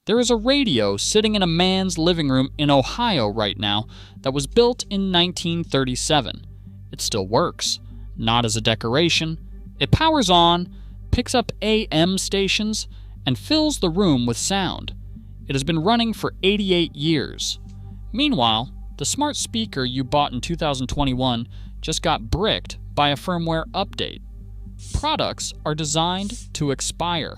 There is a radio sitting in a man's living room in Ohio right now that was built in 1937. It still works, not as a decoration. It powers on, picks up AM stations, and fills the room with sound. It has been running for 88 years. Meanwhile, the smart speaker you bought in 2021 just got bricked by a firmware update. Products are designed to expire,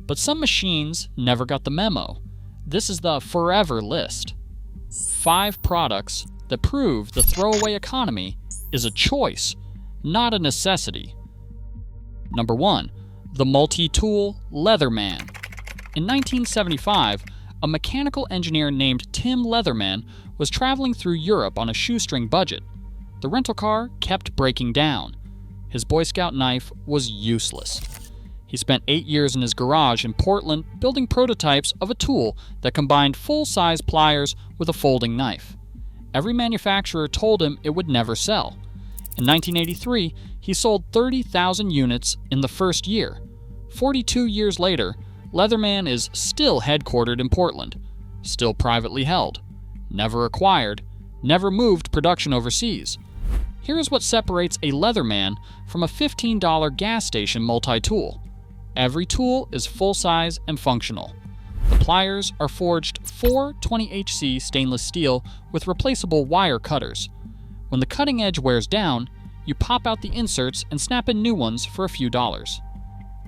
but some machines never got the memo. This is the forever list. 5 products that prove the throwaway economy is a choice, not a necessity. Number 1. The multi-tool Leatherman. In 1975, a mechanical engineer named Tim Leatherman was traveling through Europe on a shoestring budget. The rental car kept breaking down. His Boy Scout knife was useless. He spent 8 years in his garage in Portland building prototypes of a tool that combined full-size pliers with a folding knife. Every manufacturer told him it would never sell. In 1983, he sold 30,000 units in the first year. 42 years later, Leatherman is still headquartered in Portland, still privately held, never acquired, never moved production overseas. Here is what separates a Leatherman from a $15 gas station multi-tool. Every tool is full-size and functional. The pliers are forged 420HC stainless steel with replaceable wire cutters. When the cutting edge wears down, you pop out the inserts and snap in new ones for a few dollars.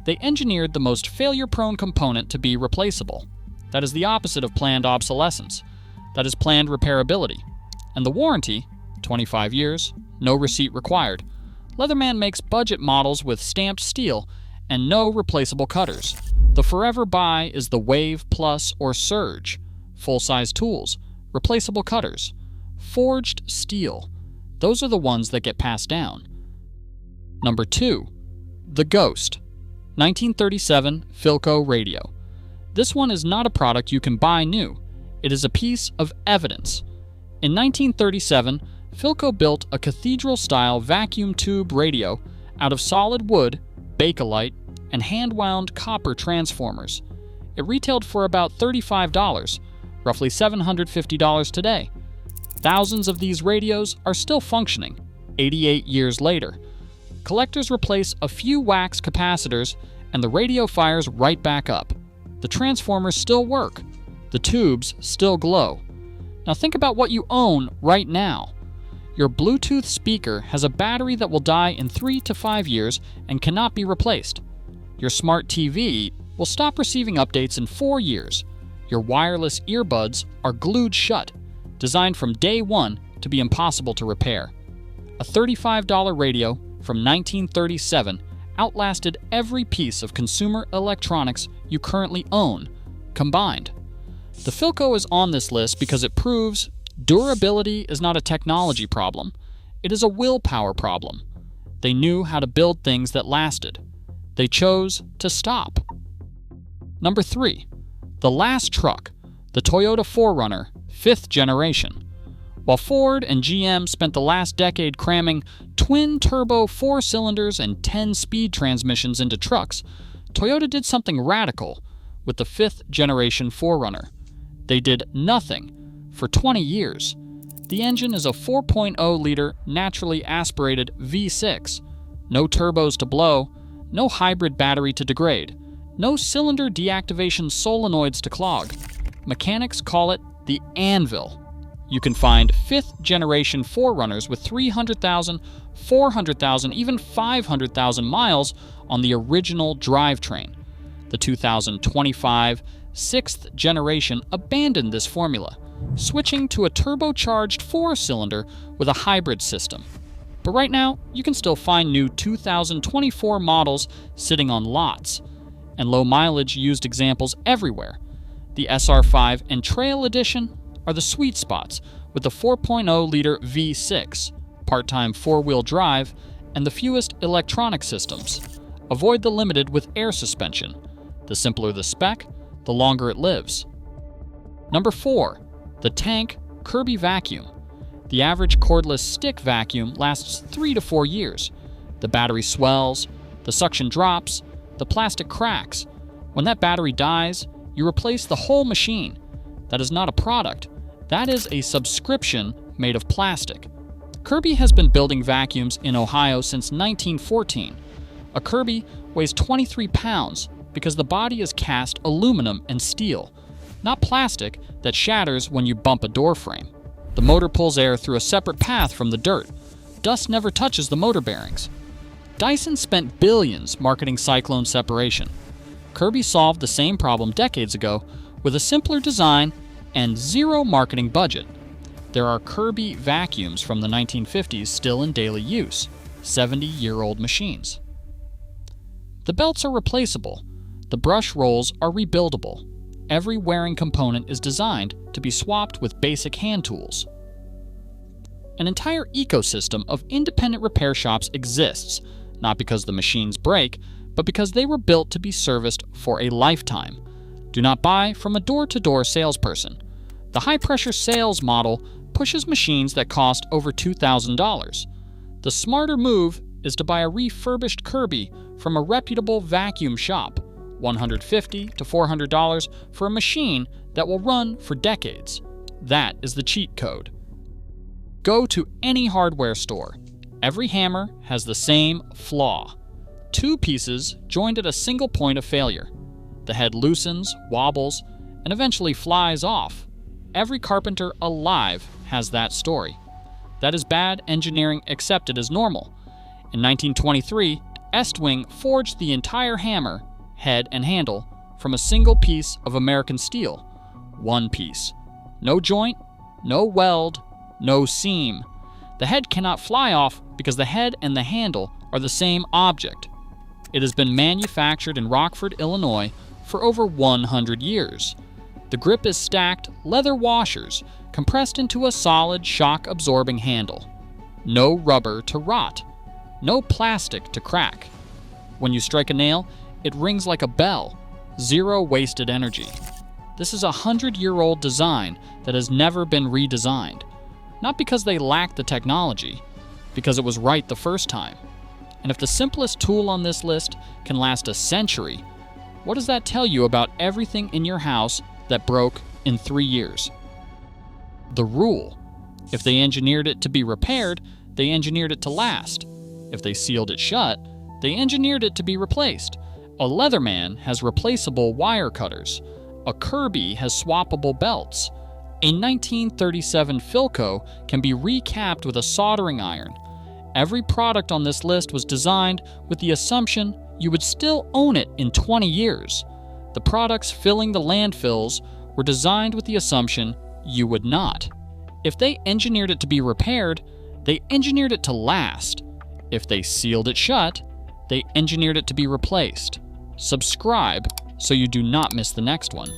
They engineered the most failure-prone component to be replaceable. That is the opposite of planned obsolescence. That is planned repairability. And the warranty, 25 years, no receipt required. Leatherman makes budget models with stamped steel and no replaceable cutters. The forever buy is the Wave Plus or Surge. Full-size tools, replaceable cutters, forged steel. Those are the ones that get passed down. Number 2. The Ghost. 1937 Philco Radio. This one is not a product you can buy new. It is a piece of evidence. In 1937, Philco built a cathedral-style vacuum tube radio out of solid wood, Bakelite, and hand-wound copper transformers. It retailed for about $35, roughly $750 today. Thousands of these radios are still functioning, 88 years later. Collectors replace a few wax capacitors, and the radio fires right back up. The transformers still work. The tubes still glow. Now think about what you own right now. Your Bluetooth speaker has a battery that will die in 3 to 5 years and cannot be replaced. Your smart TV will stop receiving updates in 4 years. Your wireless earbuds are glued shut, designed from day one to be impossible to repair. A $35 radio from 1937 outlasted every piece of consumer electronics you currently own, combined. The Philco is on this list because it proves durability is not a technology problem. It is a willpower problem. They knew how to build things that lasted. They chose to stop. Number 3. The last truck, the Toyota 4Runner, 5th generation. While Ford and GM spent the last decade cramming twin-turbo 4 cylinders and 10-speed transmissions into trucks, Toyota did something radical with the 5th generation 4Runner. They did nothing for 20 years. The engine is a 4.0-liter naturally aspirated V6. No turbos to blow, no hybrid battery to degrade, no cylinder deactivation solenoids to clog. Mechanics call it the anvil. You can find 5th generation 4Runners with 300,000, 400,000, even 500,000 miles on the original drivetrain. The 2025 6th generation abandoned this formula, switching to a turbocharged 4-cylinder with a hybrid system. But right now, you can still find new 2024 models sitting on lots, and low-mileage used examples everywhere. The SR5 and Trail Edition are the sweet spots with the 4.0-liter V6, part-time 4-wheel drive, and the fewest electronic systems. Avoid the Limited with air suspension. The simpler the spec, the longer it lives. Number 4. The Tank Kirby Vacuum. The average cordless stick vacuum lasts 3 to 4 years. The battery swells, the suction drops, the plastic cracks. When that battery dies, You replace the whole machine. That is not a product. That is a subscription made of plastic. Kirby has been building vacuums in Ohio since 1914. A Kirby weighs 23 pounds because the body is cast aluminum and steel, not plastic that shatters when you bump a door frame. The motor pulls air through a separate path from the dirt. Dust never touches the motor bearings. Dyson spent billions marketing cyclone separation. Kirby solved the same problem decades ago with a simpler design and zero marketing budget. There are Kirby vacuums from the 1950s still in daily use, 70-year-old machines. The belts are replaceable. The brush rolls are rebuildable. Every wearing component is designed to be swapped with basic hand tools. An entire ecosystem of independent repair shops exists, not because the machines break, but because they were built to be serviced for a lifetime. Do not buy from a door-to-door salesperson. The high-pressure sales model pushes machines that cost over $2,000. The smarter move is to buy a refurbished Kirby from a reputable vacuum shop, $150 to $400 for a machine that will run for decades. That is the cheat code. Go to any hardware store. Every hammer has the same flaw. Two pieces joined at a single point of failure. The head loosens, wobbles, and eventually flies off. Every carpenter alive has that story. That is bad engineering accepted as normal. In 1923, Estwing forged the entire hammer, head and handle, from a single piece of American steel. One piece. No joint, no weld, no seam. The head cannot fly off because the head and the handle are the same object. It has been manufactured in Rockford, Illinois for over 100 years. The grip is stacked leather washers compressed into a solid shock-absorbing handle. No rubber to rot. No plastic to crack. When you strike a nail, it rings like a bell. Zero wasted energy. This is a 100-year-old design that has never been redesigned. Not because they lacked the technology, because it was right the first time. And if the simplest tool on this list can last a century, what does that tell you about everything in your house that broke in 3 years? The rule. If they engineered it to be repaired, they engineered it to last. If they sealed it shut, they engineered it to be replaced. A Leatherman has replaceable wire cutters. A Kirby has swappable belts. A 1937 Philco can be recapped with a soldering iron. Every product on this list was designed with the assumption you would still own it in 20 years. The products filling the landfills were designed with the assumption you would not. If they engineered it to be repaired, they engineered it to last. If they sealed it shut, they engineered it to be replaced. Subscribe so you do not miss the next one.